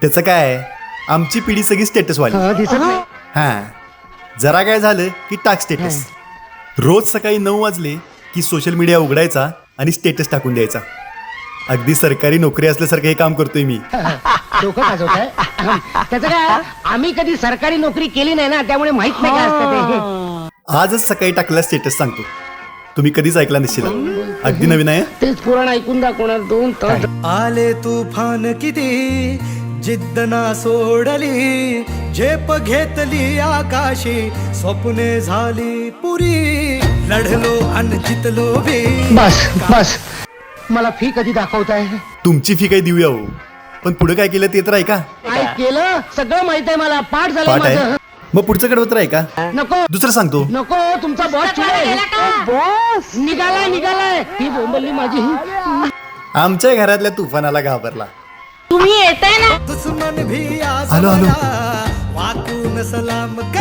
त्याचं काय, आमची पिढी सगळी स्टेटसवाली. दिसत नाही. हा, जरा काय झालं की टाक स्टेटस. रोज सकाळी 9 वाजले की सोशल मीडिया उघडायचा आणि स्टेटस टाकून द्यायचा. अगदी सरकारी नोकरी असल्यासारखं हे काम करतोय मी. डोकं वाजवताय. त्याचं काय, आम्ही कधी सरकारी नोकरी केली नाही ना, त्यामुळे माहित नाही काय असतं ते. आजच सकाळी टाकला स्टेटस सांगतो, तुम्ही कधीच ऐकला नसशील. अगदी नवीन आहे. तेच पुराण ऐकून दाखवणार 2 तास. आले तुफान किती जिद्द ना सोडली, झेप घेतली आकाशी, स्वप्ने झाली पुरी, लढलो अन जितलो बी. बस बस, मला फी कधी दाखवताय? तुमची फी काही देऊया हो, पण पुढे काय केलं ते तर ऐका. काय केलं सगळं माहित आहे मला, पाठ झालं पाठ आहे. माझं. मग पुढचं कडवत आहे का? नको दुसरं सांगतो. नको, तुमचा बॉस बॉस निघालाय. ही बोंबलली माझी. आमच्या घरातल्या तुफानाला घाबरला. तुम्ही येताय ना? दुश्मन भी आलो, आलो. आजमाया, वाकून सलाम कर.